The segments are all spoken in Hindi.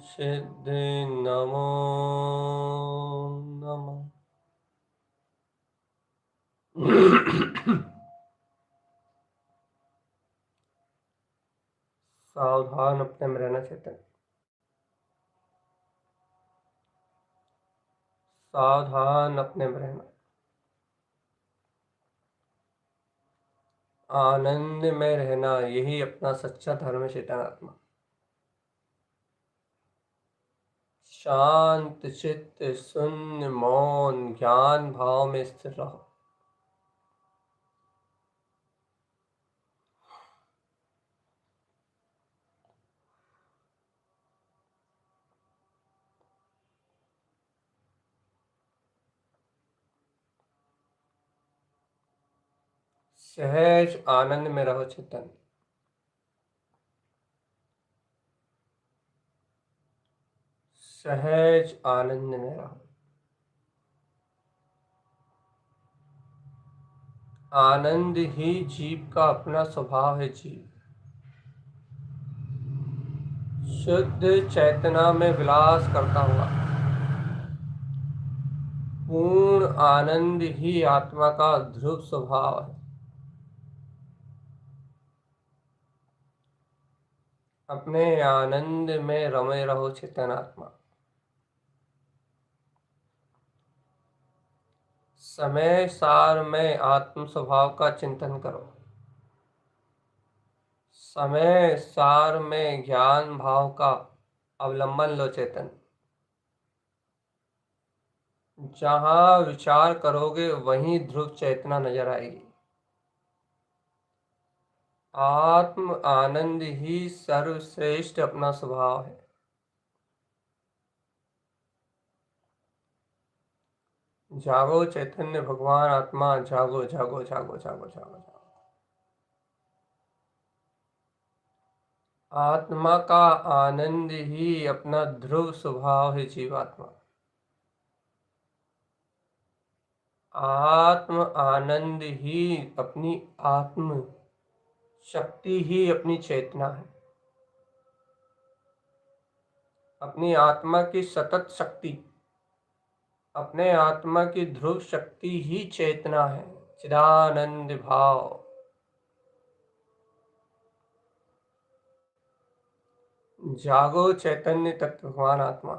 सिद्धि नमो नमः। सावधान अपने में रहना चेतन, सावधान अपने में रहना, आनंद में रहना, यही अपना सच्चा धर्म है चेतन आत्मा। शांत चित्त, शून्य, मौन, ज्ञान भाव में स्थिर रहो। सहज आनंद में रहो चेतन, सहज आनंद में रहो। आनंद ही जीव का अपना स्वभाव है। जीव शुद्ध चेतना में विलास करता हुआ पूर्ण आनंद ही आत्मा का ध्रुव स्वभाव है। अपने आनंद में रमे रहो चेतन आत्मा। समय सार में आत्म स्वभाव का चिंतन करो। समय सार में ज्ञान भाव का अवलंबन लो चेतन। जहाँ विचार करोगे वहीं ध्रुव चेतना नजर आएगी। आत्म आनंद ही सर्वश्रेष्ठ अपना स्वभाव है। जागो चैतन्य भगवान आत्मा, जागो जागो जागो जागो जागो जागो। आत्मा का आनंद ही अपना ध्रुव स्वभाव है जीवात्मा। आत्म आनंद ही अपनी आत्म शक्ति ही अपनी चेतना है। अपनी आत्मा की सतत शक्ति अपने आत्मा की ध्रुव शक्ति ही चेतना है, चिदानंद भाव। जागो चैतन्य तत्व भगवान आत्मा,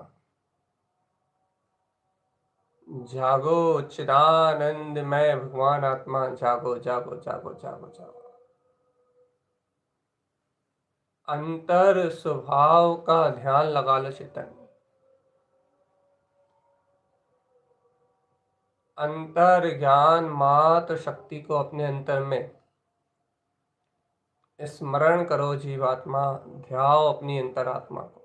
जागो चिदानंदमय भगवान आत्मा, जागो जागो जागो जागो जागो। अंतर स्वभाव का ध्यान लगा लो चितन, अंतर ज्ञान मात्र शक्ति को अपने अंतर में स्मरण करो जीवात्मा, ध्याओ अपनी अंतरात्मा को।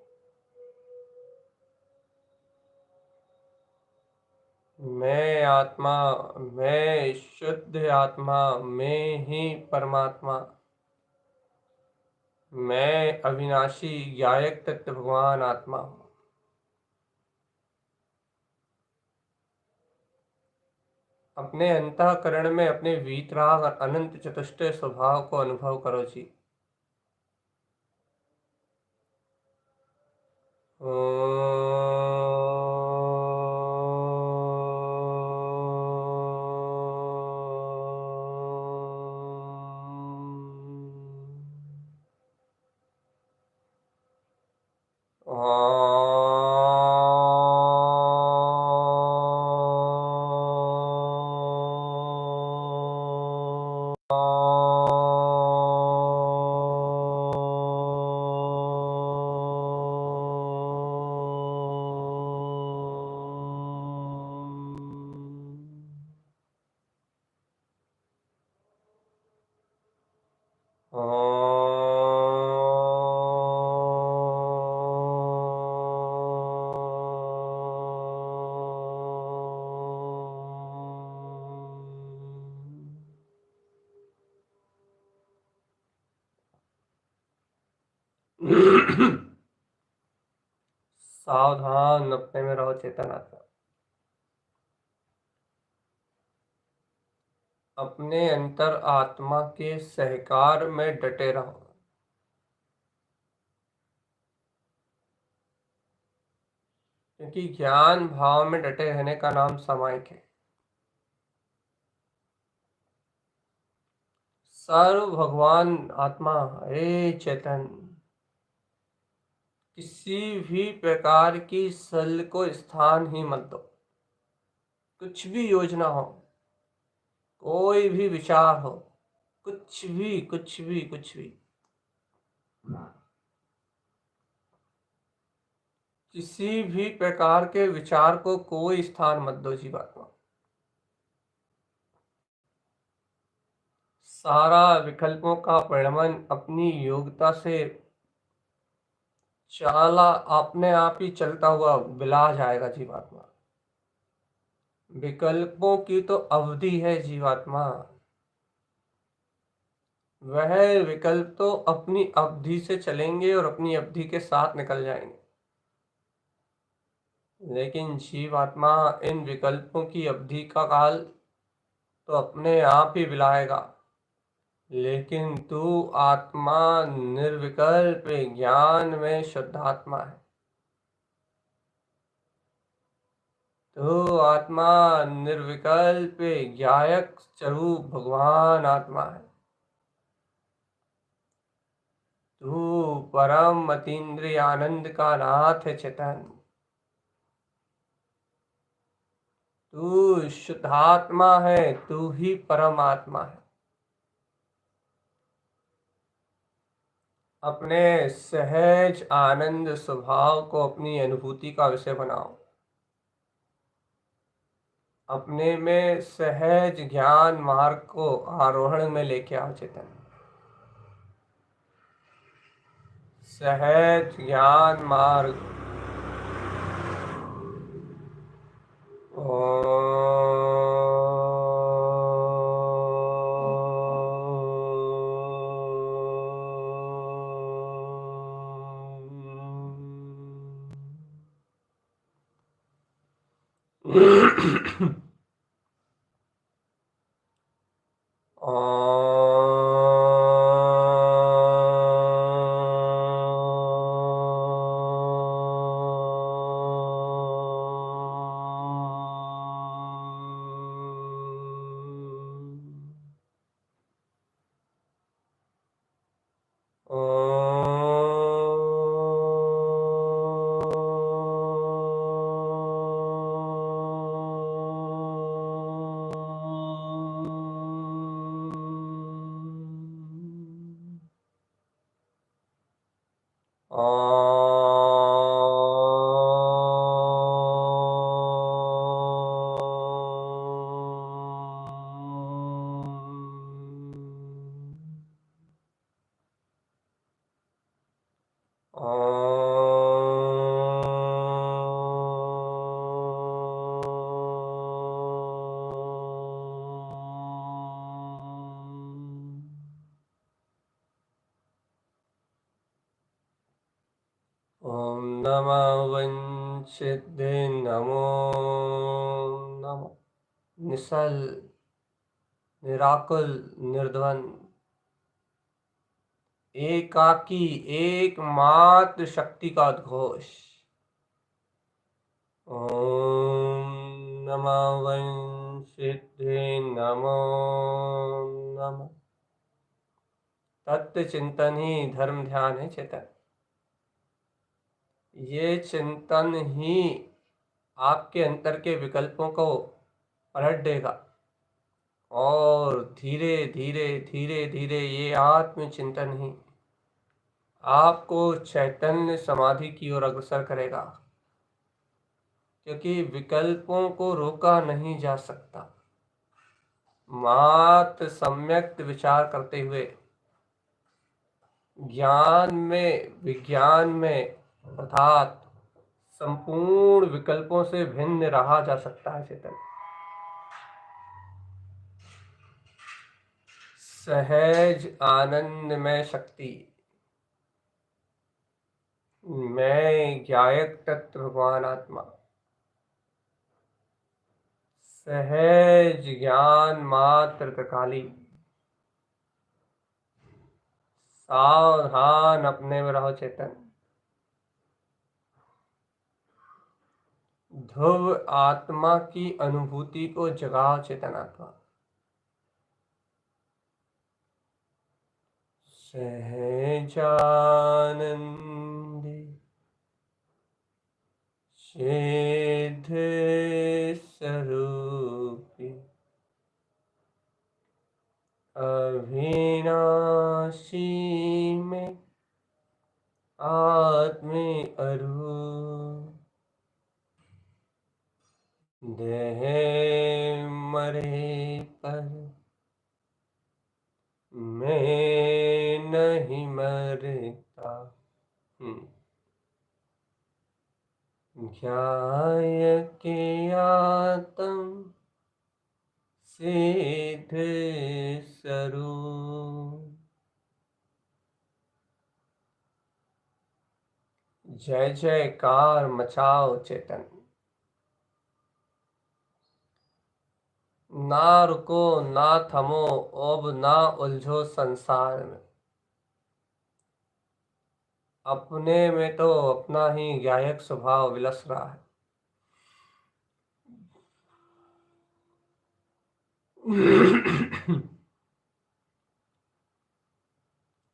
मैं आत्मा, मैं शुद्ध आत्मा, मैं ही परमात्मा, मैं अविनाशी गायक तत्व भगवान आत्मा हूँ। अपने अंतःकरण में अपने वीतराग और अनंत चतुष्टय स्वभाव को अनुभव करो जी। सावधान अपने में रहो चेतन आत्मा, अपने अंतर आत्मा के सहकार में डटे रहो। क्योंकि ज्ञान भाव में डटे रहने का नाम सामायिक है। सर्व भगवान आत्मा, हे चेतन, किसी भी प्रकार की सल को स्थान ही मत दो। कुछ भी योजना हो, कोई भी विचार हो, कुछ भी कुछ भी कुछ भी, किसी भी प्रकार के विचार को कोई स्थान मत दो जीवात्मा। सारा विकल्पों का परिणमन अपनी योग्यता से चाला अपने आप ही चलता हुआ बिला जाएगा जीवात्मा। विकल्पों की तो अवधि है जीवात्मा, वह विकल्प तो अपनी अवधि से चलेंगे और अपनी अवधि के साथ निकल जाएंगे। लेकिन जीवात्मा इन विकल्पों की अवधि का काल तो अपने आप ही बिलाएगा। लेकिन तू आत्मा निर्विकल्प ज्ञान में शुद्ध आत्मा है। तू आत्मा निर्विकल्प ज्ञायक स्वरूप भगवान आत्मा है। तू परम अतीन्द्रिय आनंद का नाथ है चेतन। तू शुद्धात्मा है, तू ही परमात्मा है। अपने सहज आनंद स्वभाव को अपनी अनुभूति का विषय बनाओ। अपने में सहज ज्ञान मार्ग को आरोहण में लेके आओ चेतन। सहज ज्ञान मार्ग। ॐ नमः वंशिद्धे नमो नमः निश्चल निराकुल निर्धन एकाकी एकमात्र शक्ति का उद्घोष। ॐ नमः वंशिद्धे नमो नमः। तत्व चिंतन ही धर्म ध्यान है चेतन। ये चिंतन ही आपके अंतर के विकल्पों को पलट देगा और धीरे धीरे धीरे धीरे ये आत्मचिंतन ही आपको चैतन्य समाधि की ओर अग्रसर करेगा, क्योंकि विकल्पों को रोका नहीं जा सकता। मात्र सम्यक विचार करते हुए ज्ञान में विज्ञान में अर्थात संपूर्ण विकल्पों से भिन्न रहा जा सकता है चेतन। सहज आनंदमय शक्ति मैं ज्ञायक तत्व भगवान आत्मा सहज ज्ञान मात्र प्रकाली सावधान अपने में रहो चेतन। ध्रुव आत्मा की अनुभूति को जगाओ चेतन आत्मा। सहजानंदी सिद्ध स्वरूपी अविनाशी में आत्मे अरूप देह मरे पर मैं नहीं मरता। ज्ञाय के आत्म सिद्ध स्वरूप। जय जयकार मचाओ चेतन। ना रुको ना थमो अब ना उलझो संसार में। अपने में तो अपना ही ज्ञायक स्वभाव विलस रहा है।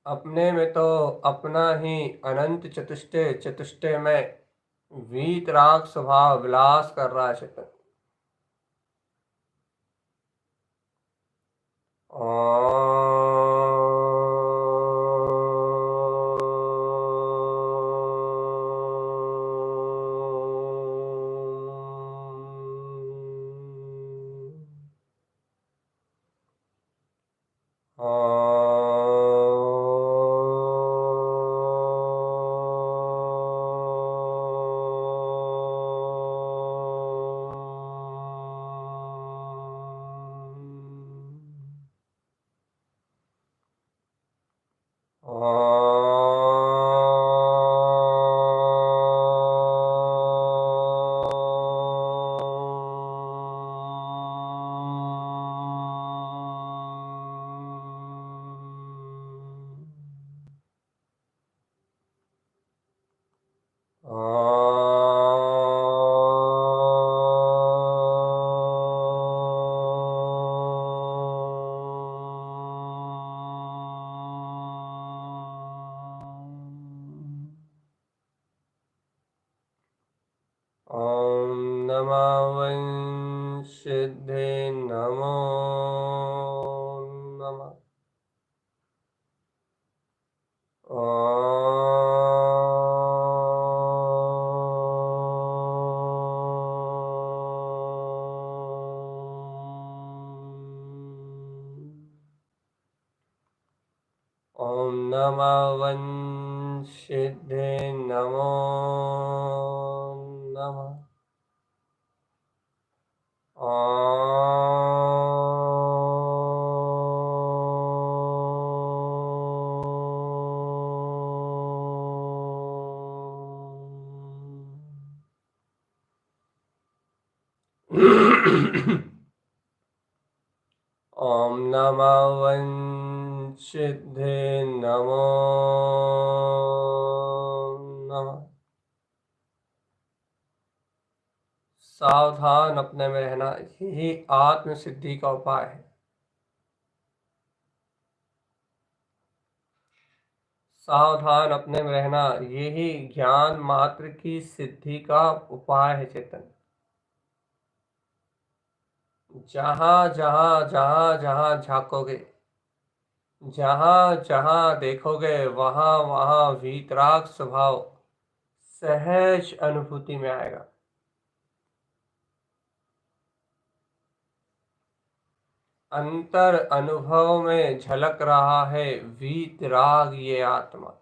अपने में तो अपना ही अनंत चतुष्टय चतुष्टय में वीतराग स्वभाव विलास कर रहा है चेतन। ॐ नमः वंशिद्धे नमो नमः। ॐ नमवंशिद्धे नमो नमः। ॐ नमवंशिद्धे नमो नमः। सावधान अपने में रहना, यही आत्म सिद्धि का उपाय है। सावधान अपने में रहना, यही ज्ञान मात्र की सिद्धि का उपाय है चेतन। जहां जहां जहां जहां झांकोगे, जहां जहां देखोगे, वहां वहां वीतराग स्वभाव सहज अनुभूति में आएगा। अंतर अनुभव में झलक रहा है वीतराग, ये आत्मा।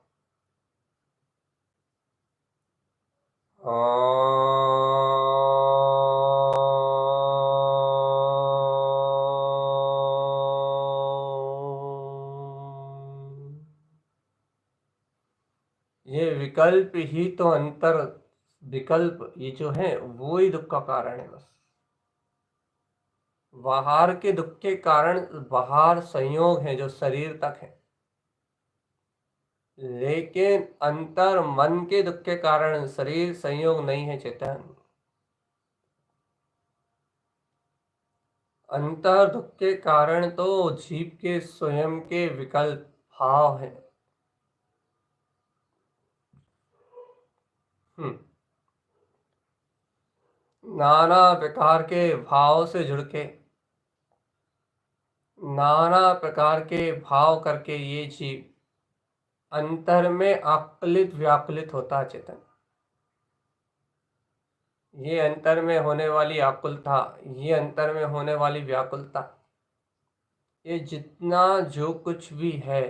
ये विकल्प ही तो अंतर विकल्प, ये जो है वो ही दुख का कारण है। बस बाहर के दुख के कारण बाहर संयोग है जो शरीर तक है, लेकिन अंतर मन के दुख के कारण शरीर संयोग नहीं है चेतन। अंतर दुख के कारण तो जीव के स्वयं के विकल्प भाव है। नाना प्रकार के भाव से जुड़ के, नाना प्रकार के भाव करके ये जीव अंतर में आकुलित व्याकुलित होता है चेतन। ये अंतर में होने वाली आकुलता, ये अंतर में होने वाली व्याकुलता, ये जितना जो कुछ भी है,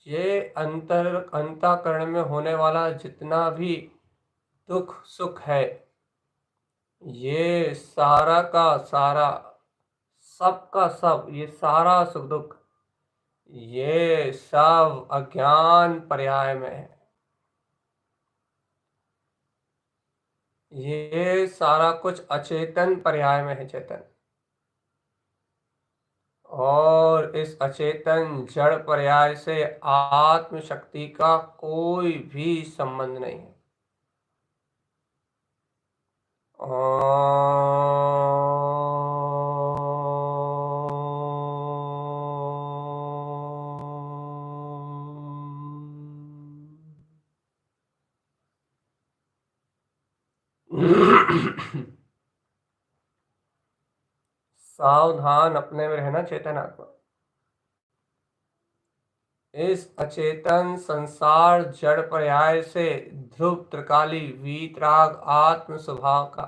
ये अंतःकरण में होने वाला जितना भी दुख सुख है, ये सारा का सारा, सब का सब, ये सारा सुख दुख, ये सब अज्ञान पर्याय में है। ये सारा कुछ अचेतन पर्याय में है चेतन। और इस अचेतन जड़ पर्याय से आत्म शक्ति का कोई भी संबंध नहीं है। सावधान अपने में रहना चेतन आत्मा। इस अचेतन संसार जड़ पर्याय से ध्रुव त्रिकाली वीतराग आत्म स्वभाव का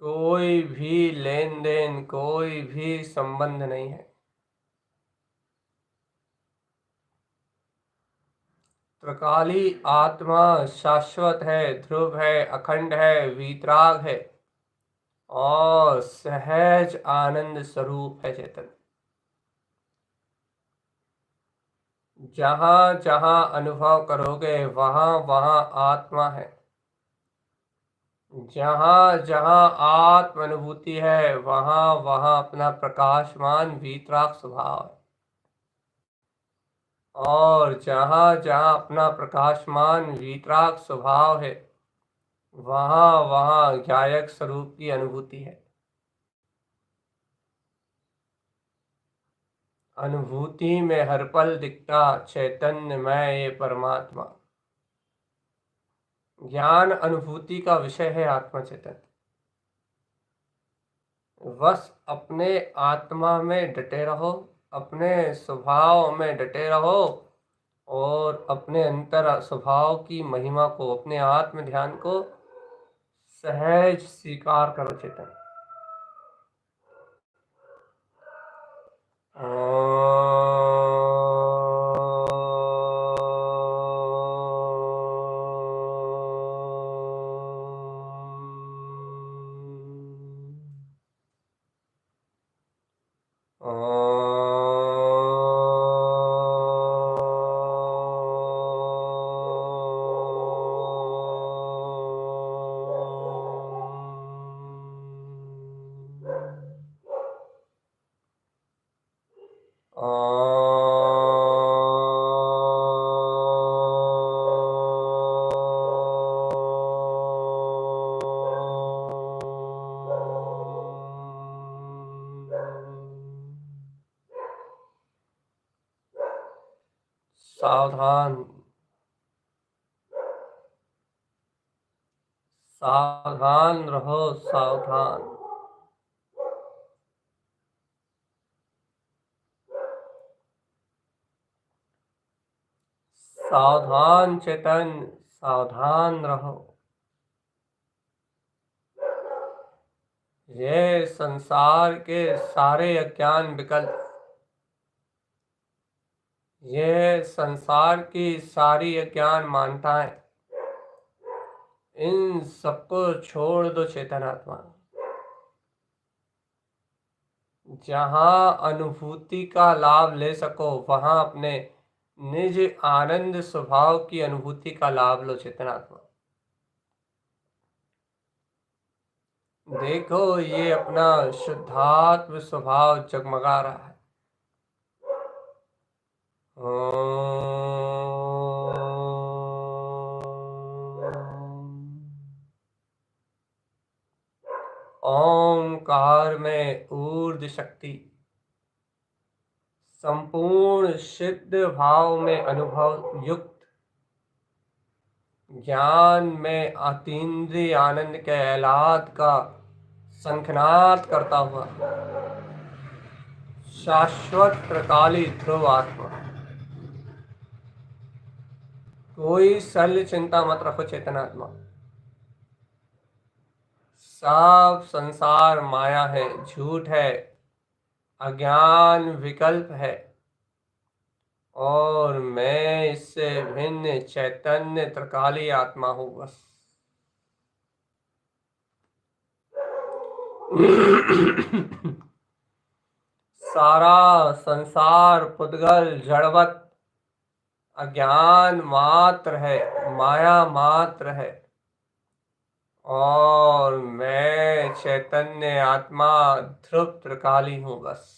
कोई भी लेन देन, कोई भी संबंध नहीं है। त्रिकाली आत्मा शाश्वत है, ध्रुव है, अखंड है, वीतराग है और सहज आनंद स्वरूप है चेतन। जहां जहां अनुभव करोगे वहां वहां आत्मा है। जहां जहां आत्म अनुभूति है वहां वहां अपना प्रकाशमान वीतराग स्वभाव है। और जहां जहां अपना प्रकाशमान वीतराग स्वभाव है वहां वहां ज्ञायक स्वरूप की अनुभूति है। अनुभूति में हर पल दिखता चैतन्यमय ये परमात्मा। ज्ञान अनुभूति का विषय है आत्मा चेतन। बस अपने आत्मा में डटे रहो, अपने स्वभाव में डटे रहो और अपने अंतर स्वभाव की महिमा को, अपने आत्म ध्यान को सहज स्वीकार करो चेतन। सावधान, सावधान रहो, सावधान। सावधान चेतन, सावधान रहो। ये संसार के सारे अज्ञान विकल्प, ये संसार की सारी अज्ञान मान्यताएं, इन सबको छोड़ दो चेतन आत्मा। जहां अनुभूति का लाभ ले सको वहां अपने निज आनंद स्वभाव की अनुभूति का लाभ लो चेतन आत्मा। देखो ये अपना शुद्धात्म स्वभाव जगमगा रहा है। ओमकार में ऊर्ध्व शक्ति संपूर्ण सिद्ध भाव में अनुभव युक्त, ज्ञान में अतीन्द्रिय आनंद के आह्लाद का शंखनाद करता हुआ शाश्वत प्रकाली ध्रुव आत्मा। कोई शल्य चिंता मत रखो चेतनात्मा। सब संसार माया है, झूठ है, अज्ञान विकल्प है, और मैं इससे भिन्न चैतन्य त्रिकाली आत्मा हूं बस। सारा संसार पुद्गल जड़वत अज्ञान मात्र है, माया मात्र है, और मैं चैतन्य आत्मा ध्रुव त्रिकाली हूं बस।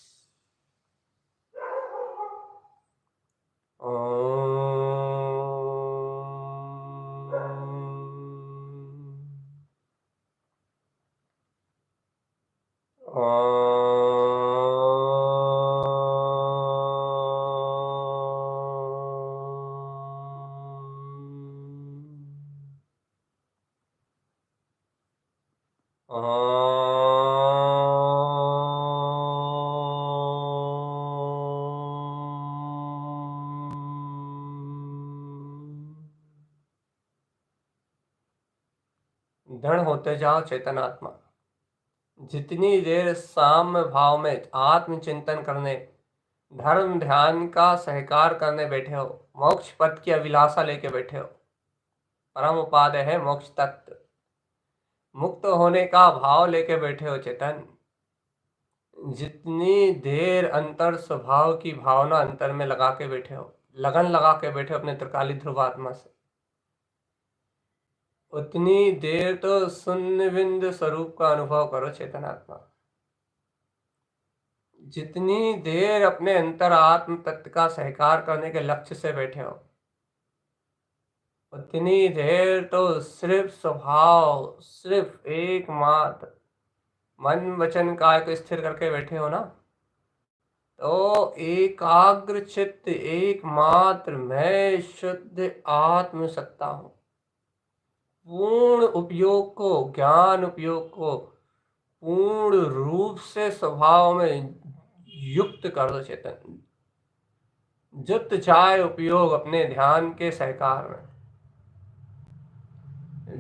दृढ़ होते जाओ चेतनात्मा। जितनी देर साम्य भाव में आत्मचिंतन करने, धर्म ध्यान का सहकार करने बैठे हो, मोक्ष पथ की अभिलाषा लेके बैठे हो, परम उपादेय है मोक्ष तत्व, मुक्त होने का भाव लेके बैठे हो चेतन, जितनी देर अंतर स्वभाव की भावना अंतर में लगा के बैठे हो, लगन लगा के बैठे हो अपने त्रिकाली ध्रुव आत्मा से, उतनी देर तो शून्य बिंदु स्वरूप का अनुभव करो चेतनात्मा। जितनी देर अपने अंतर आत्म तत्व का सहकार करने के लक्ष्य से बैठे हो, उतनी देर तो सिर्फ स्वभाव, सिर्फ एकमात्र मन वचन काय को स्थिर करके बैठे हो ना, तो एकाग्र चित्त एकमात्र मैं शुद्ध आत्म सत्ता हूं। पूर्ण उपयोग को, ज्ञान उपयोग को पूर्ण रूप से स्वभाव में युक्त कर दो चेतन। जुत जाए उपयोग अपने ध्यान के सहकार में,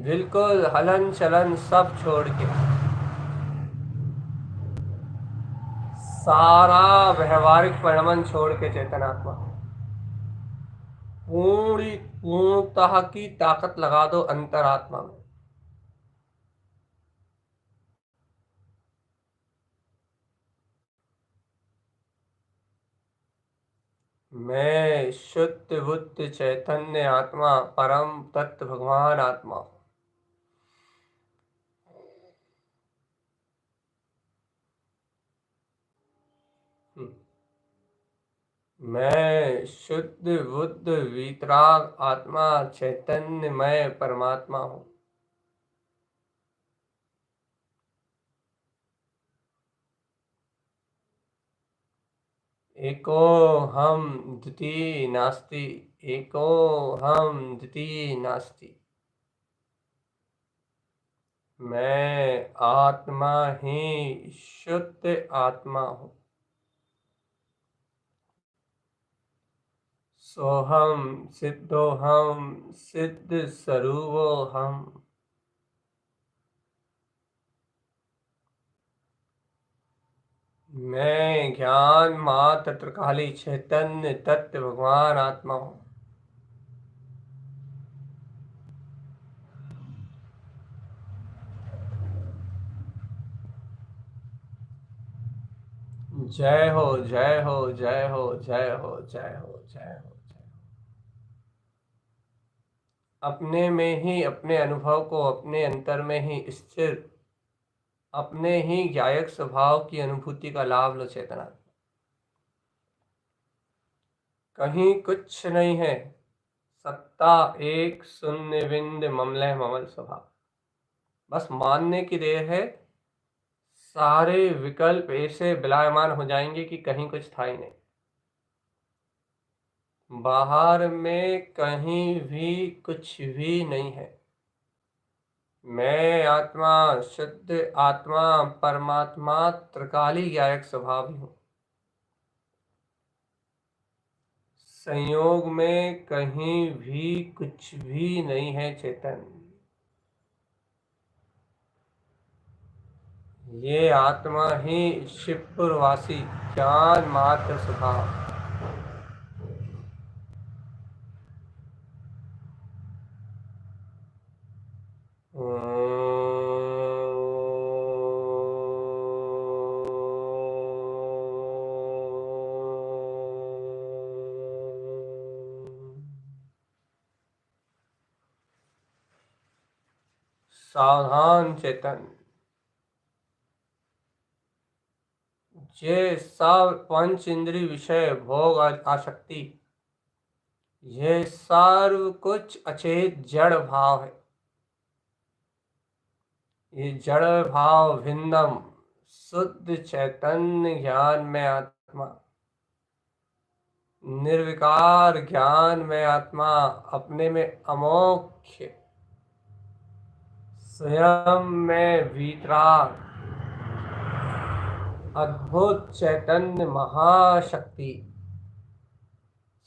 बिल्कुल हलन चलन सब छोड़ के सारा व्यवहारिक परिणमन छोड़ के चेतन आत्मा पूर्णतः की ताकत लगा दो अंतरात्मा में। मैं शुद्ध बुद्ध चैतन्य आत्मा परम तत्व भगवान आत्मा हूँ। मैं शुद्ध बुद्ध वीतराग आत्मा चैतन्य मैं परमात्मा हूँ। एको हम द्वितीय नास्ति, एको हम द्वितीय नास्ति। मैं आत्मा ही शुद्ध आत्मा हूँ। सोहम सिद्धोहम सिद्ध स्वरूपोहम। मैं ज्ञान मात्र त्रिकाली चैतन्य तत्व भगवान आत्मा हूँ। जय हो जय हो जय हो जय हो जय हो जय हो जय। अपने में ही अपने अनुभव को अपने अंतर में ही स्थिर अपने ही ज्ञायक स्वभाव की अनुभूति का लाभ लो चेतना। कहीं कुछ नहीं है, सत्ता एक शून्य बिंद ममलय ममल स्वभाव। बस मानने की देर है, सारे विकल्प ऐसे विलायमान हो जाएंगे कि कहीं कुछ था ही नहीं। बाहर में कहीं भी कुछ भी नहीं है। मैं आत्मा शुद्ध आत्मा परमात्मा त्रिकाली ज्ञायक स्वभाव हूँ। संयोग में कहीं भी कुछ भी नहीं है चेतन। ये आत्मा ही शिवपुरवासी ज्ञान मात्र स्वभाव। सावधान चेतन, ये सब पंच इंद्रिय विषय भोग आसक्ति, ये सर्व कुछ अचेत जड़ भाव है। ये जड़ भाव भिन्नम शुद्ध चैतन्य ज्ञान में आत्मा, निर्विकार ज्ञान में आत्मा अपने में अमोक्ष, स्वयं में वीतराग, अद्भुत चैतन्य महाशक्ति,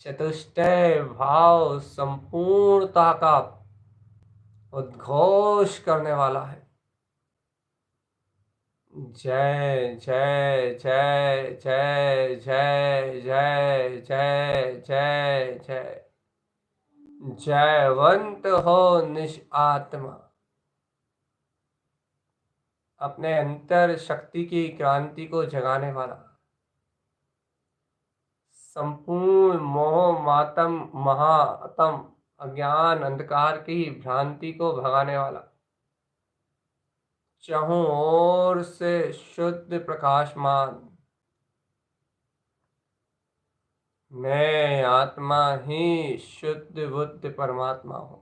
चतुष्टय भाव संपूर्णता का उद्घोष करने वाला है। जय जय जय जय जय जय जय जय जय। जयवंत हो निज आत्मा, अपने अंतर शक्ति की क्रांति को जगाने वाला, संपूर्ण मोह मातम महातम अज्ञान अंधकार की भ्रांति को भगाने वाला, चारों ओर से शुद्ध प्रकाशमान। मैं आत्मा ही शुद्ध बुद्ध परमात्मा हूँ।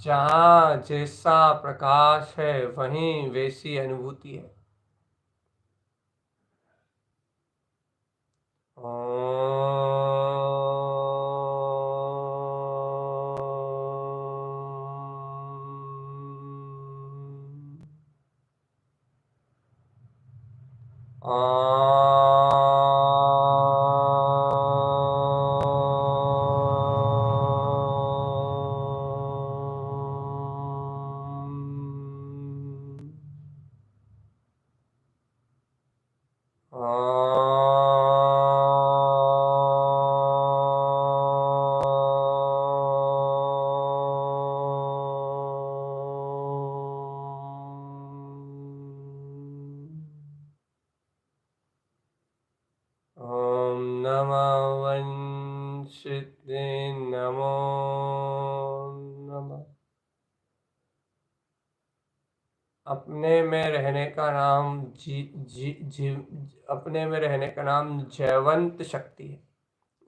जहाँ जैसा प्रकाश है वहीं वैसी अनुभूति है। सिद्धि नमो नमः। अपने में रहने का नाम अपने में रहने का नाम जयवंत शक्ति है,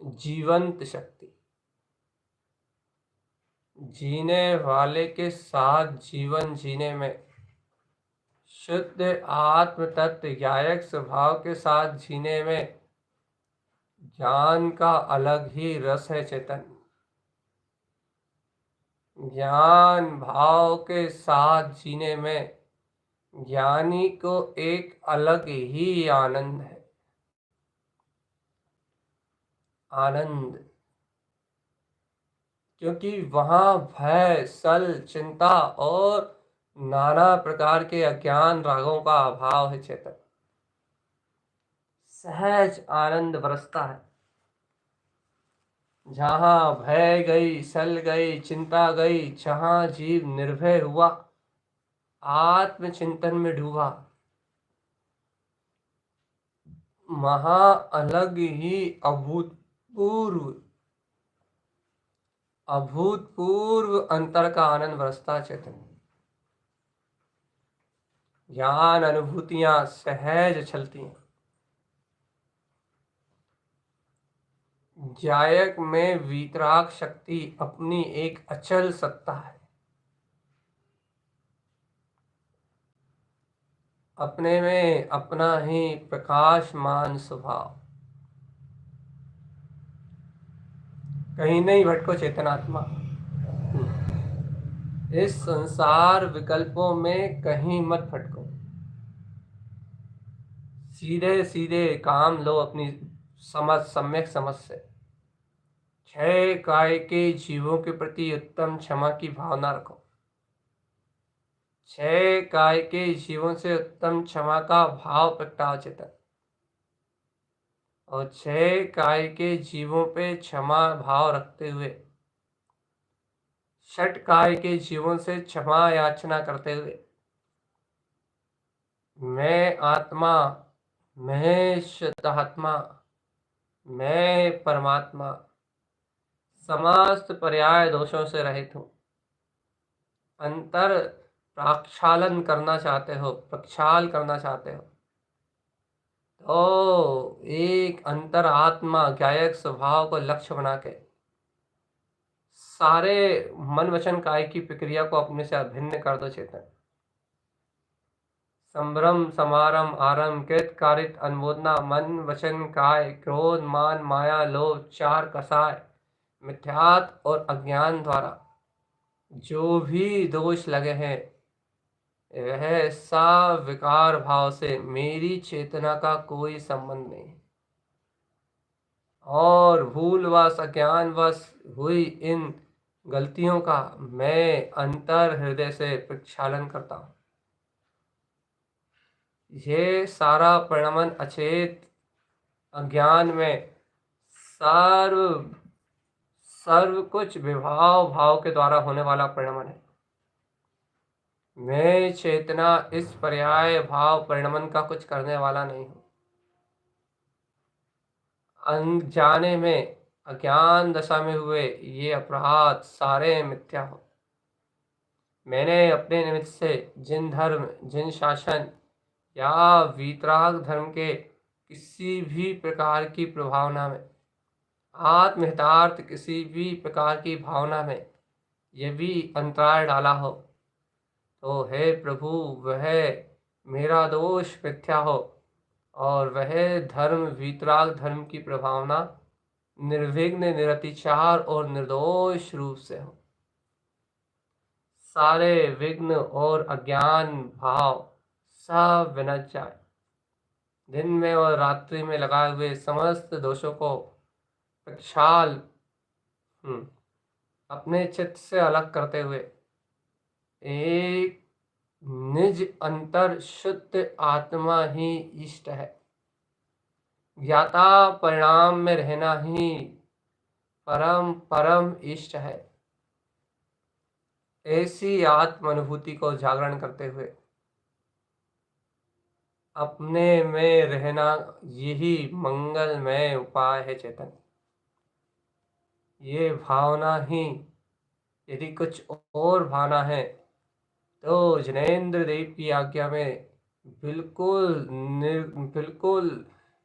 जीवंत शक्ति। जीने वाले के साथ जीवन जीने में, शुद्ध आत्म तत्व गायक स्वभाव के साथ जीने में ज्ञान का अलग ही रस है चेतन। ज्ञान भाव के साथ जीने में ज्ञानी को एक अलग ही आनंद है। आनंद, क्योंकि वहां भय, सल, चिंता और नाना प्रकार के अज्ञान रागों का अभाव है चेतन। सहज आनंद बरसता है। जहां भय गई, सल गई, चिंता गई, जहां जीव निर्भय हुआ, आत्मचिंतन में डूबा, महा अलग ही अभूतपूर्व अंतर का आनंद बरसता चेतन। ज्ञान अनुभूतियां सहज चलती हैं। जायक में वीतराग शक्ति अपनी एक अचल सत्ता है। अपने में अपना ही प्रकाशमान स्वभाव। कहीं नहीं भटको चेतनात्मा। इस संसार विकल्पों में कहीं मत भटको। सीधे सीधे काम लो अपनी सम्यक समझ से। क्षय काय के जीवों के प्रति उत्तम क्षमा की भावना रखो। क्षय काय के जीवों से उत्तम क्षमा का भाव प्रगटाओ चेतन। और क्षय काय के जीवों पे क्षमा भाव रखते हुए षट काय के जीवों से क्षमा याचना करते हुए मैं आत्मा, मैं शुद्धात्मा, मैं परमात्मा समस्त पर्याय दोषों से रहित हूँ। अंतर प्रक्षालन करना चाहते हो, प्रक्षाल करना चाहते हो तो एक अंतर आत्मा गायक स्वभाव को लक्ष्य बना के सारे मन वचन काय की प्रक्रिया को अपने से अभिन्न कर दो चेतन। संभ्रम समारंभ आरंभ कृत कारित अनुमोदना मन वचन काय क्रोध मान माया लोभ चार कसाय मिथ्यात और अज्ञान द्वारा जो भी दोष लगे हैं वह सब विकार भाव से मेरी चेतना का कोई संबंध नहीं। और भूलवश अज्ञानवश हुई इन गलतियों का मैं अंतर हृदय से प्रक्षालन करता हूँ। ये सारा परिणमन अचेत अज्ञान में सर्व कुछ विभाव भाव के द्वारा होने वाला परिणमन है। मैं चेतना इस पर्याय भाव परिणमन का कुछ करने वाला नहीं हूँ। अनजाने में अज्ञान दशा में हुए ये अपराध सारे मिथ्या हो। मैंने अपने निमित्त से जिन धर्म, जिन शासन या वीतराग धर्म के किसी भी प्रकार की प्रभावना में, आत्महितार्थ किसी भी प्रकार की भावना में यदि अंतराय डाला हो तो हे प्रभु वह मेरा दोष मिथ्या हो और वह धर्म वीतराग धर्म की प्रभावना निर्विघ्न निरतिचार और निर्दोष रूप से हो। सारे विघ्न और अज्ञान भाव सब विनट जाए। दिन में और रात्रि में लगाए हुए समस्त दोषों को प्रक्षाल अपने चित्त से अलग करते हुए एक निज अंतर शुद्ध आत्मा ही इष्ट है। ज्ञाता परिणाम में रहना ही परम परम इष्ट है। ऐसी आत्म अनुभूति को जागरण करते हुए अपने में रहना यही मंगलमय उपाय है चेतन। ये भावना ही, यदि कुछ और भावना है तो जिनेंद्र देव की आज्ञा में बिल्कुल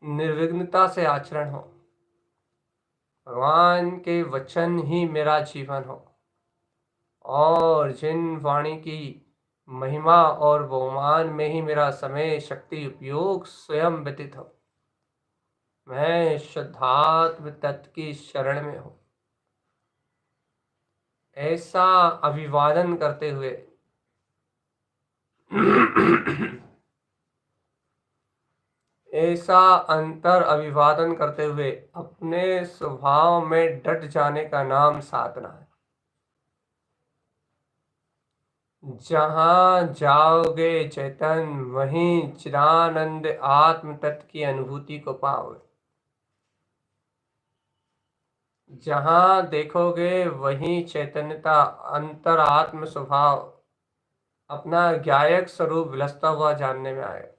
निर्विघ्नता से आचरण हो। भगवान के वचन ही मेरा जीवन हो और जिन वाणी की महिमा और बहुमान में ही मेरा समय शक्ति उपयोग स्वयं व्यतीत हो। मैं शुद्धात्म तत्व की शरण में हूँ, ऐसा अभिवादन करते हुए ऐसा अंतर अभिवादन करते हुए अपने स्वभाव में डट जाने का नाम साधना है। जहाँ जाओगे चेतन, वहीं चिदानंद आत्म तत्व की अनुभूति को पाओगे। जहाँ देखोगे वहीं चैतन्यता, अंतर आत्म स्वभाव अपना ज्ञायक स्वरूप विलसता हुआ जानने में आए।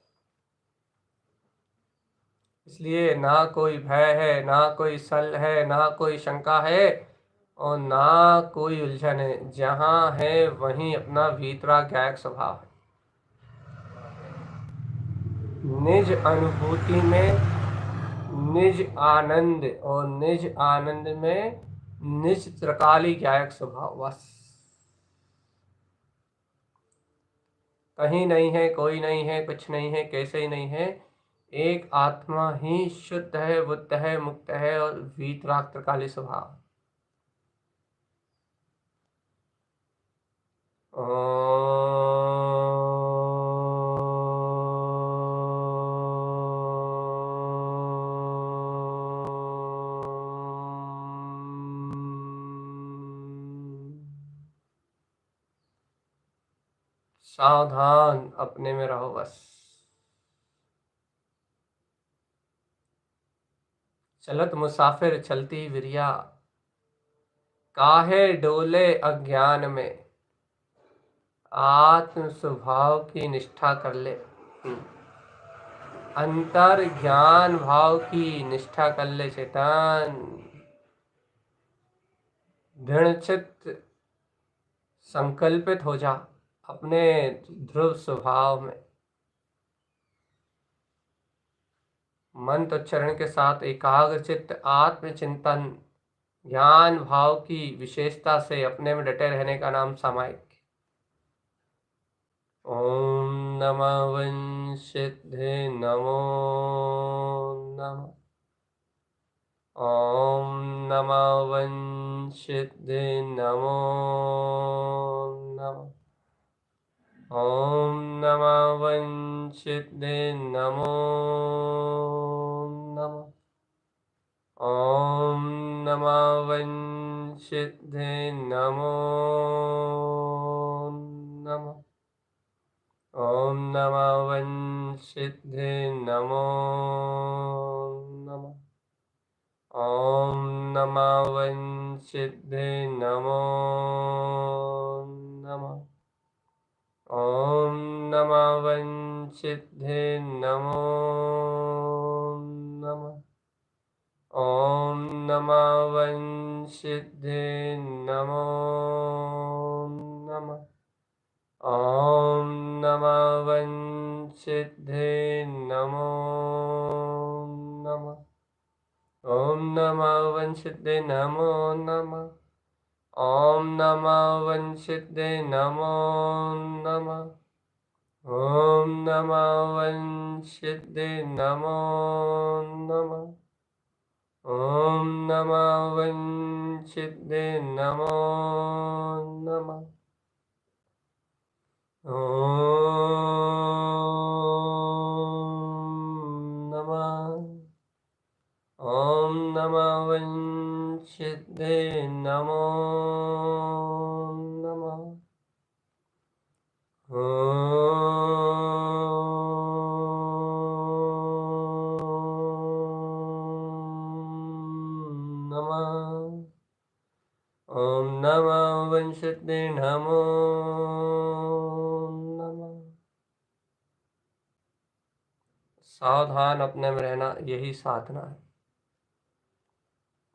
इसलिए ना कोई भय है, ना कोई सल है, ना कोई शंका है और ना कोई उलझन है। जहाँ है वहीं अपना भीतरा ज्ञायक स्वभाव है। निज अनुभूति में निज आनंद और निज आनंद में निज त्रिकाली ज्ञायक स्वभाव। बस कहीं नहीं है, कोई नहीं है, कुछ नहीं है, कैसे ही नहीं है। एक आत्मा ही शुद्ध है, बुद्ध है, मुक्त है और वीतराग त्रिकाली स्वभाव। सावधान अपने में रहो बस। चलत मुसाफिर चलती विरिया, काहे डोले अज्ञान में, आत्म स्वभाव की निष्ठा कर ले। अंतर ज्ञान भाव की निष्ठा कर ले चेतन। दृढ़चित्त संकल्पित हो जा अपने ध्रुव स्वभाव में। मंत्र उच्चारण के साथ एकाग्रचित्त आत्मचिंतन ज्ञान भाव की विशेषता से अपने में डटे रहने का नाम सामायिक। ओम नमः विंशतिः नमो नमः। ओम नमः विंशतिः नमो नमः। ओम नमः विंशतिः नमो नमः। ओम नमः विंशतिः नमो नमः। ओम नमः विंशतिः नमो नमः। ओम नमः विंशतिः नमो नमः। ओम नमः विंशतिः नमो नमः। ओम नमः विंशतिः नमो नमः। ओम नमः विंशतिः नमो नमः। ओम नमः विंशतिः नमो नमः। ओम नमः विंशतिः नमो नमः। ओम नमः विंशतिः नमो नमः। ओम नमः विंशतिः नमो नमः। ओम नमः विंशतिः नमो नमः। ओम नमः विंशतिः नमो नमः। सावधान अपने में रहना, यही साधना है।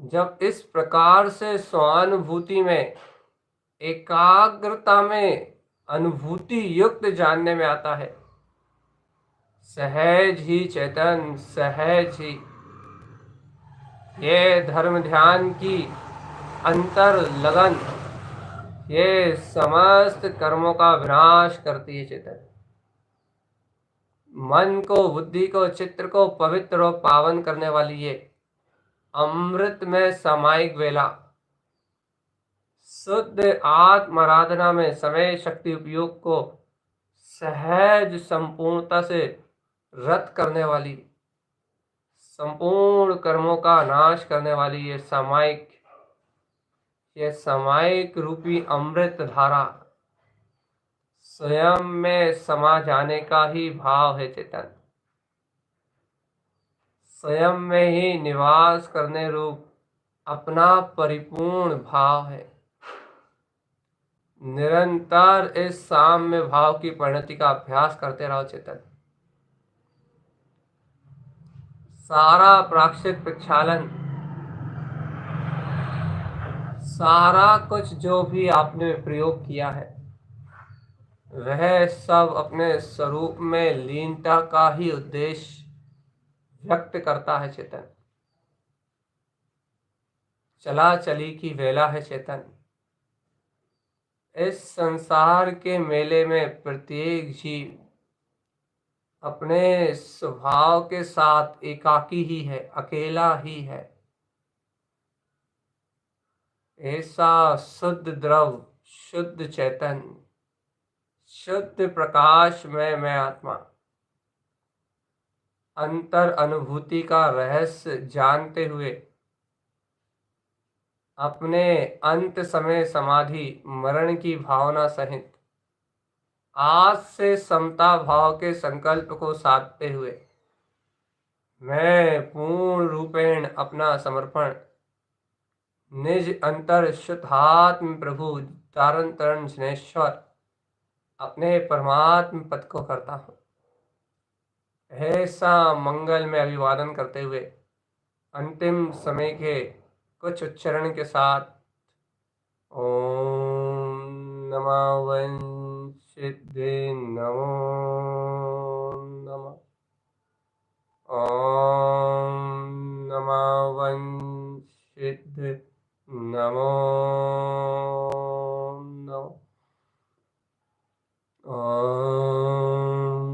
जब इस प्रकार से स्वानुभूति में, एकाग्रता में अनुभूति युक्त जानने में आता है, सहज ही चेतन, सहज ही ये धर्म ध्यान की अंतर लगन, ये समस्त कर्मों का विनाश करती है चेतन। मन को, बुद्धि को, चित्त को पवित्र और पावन करने वाली ये अमृत में सामायिक वेला, शुद्ध आत्माराधना में समय शक्ति उपयोग को सहज संपूर्णता से रत करने वाली, संपूर्ण कर्मों का नाश करने वाली ये सामायिक रूपी अमृत धारा स्वयं में समा जाने का ही भाव है चेतन। स्वयं में ही निवास करने रूप अपना परिपूर्ण भाव है। निरंतर इस साम्य भाव की परिणति का अभ्यास करते रहो चेतन। सारा प्रायश्चित प्रक्षालन, सारा कुछ जो भी आपने प्रयोग किया है, वह सब अपने स्वरूप में लीनता का ही उद्देश्य व्यक्त करता है चेतन। चला चली की वेला है चेतन। इस संसार के मेले में प्रत्येक जीव अपने स्वभाव के साथ एकाकी ही है, अकेला ही है। ऐसा शुद्ध द्रव, शुद्ध चैतन, शुद्ध प्रकाश में मैं आत्मा अंतर अनुभूति का रहस्य जानते हुए अपने अंत समय समाधि मरण की भावना सहित आज से समता भाव के संकल्प को साधते हुए मैं पूर्ण रूपेण अपना समर्पण निज अंतर शुद्धात्म प्रभु तारण तरण जनेश्वर अपने परमात्म पद को करता हूँ। ऐसा मंगल में अभिवादन करते हुए अंतिम समय के कुछ उच्चारण के साथ ओम नमः वंशिद्धे नमो नमः, ओम नमः वंशिद्धे नमो नमः, ओम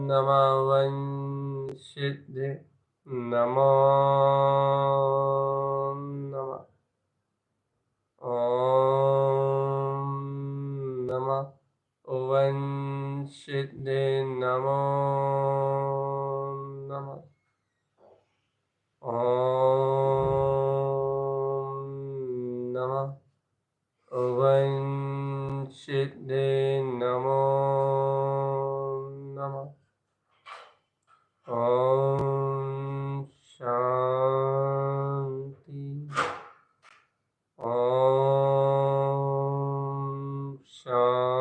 नमः वंशिद्धे नमो नमः, ओम नमः वंशिद्धे नमो नमः, ओम नमः वंशिद्धे नमो नमः, ओम शांति, ओम शांति,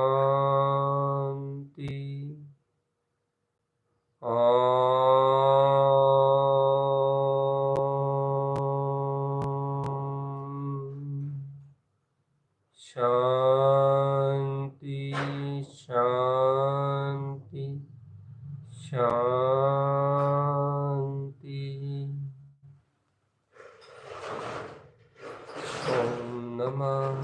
शांति शांति शांति। ओम नमः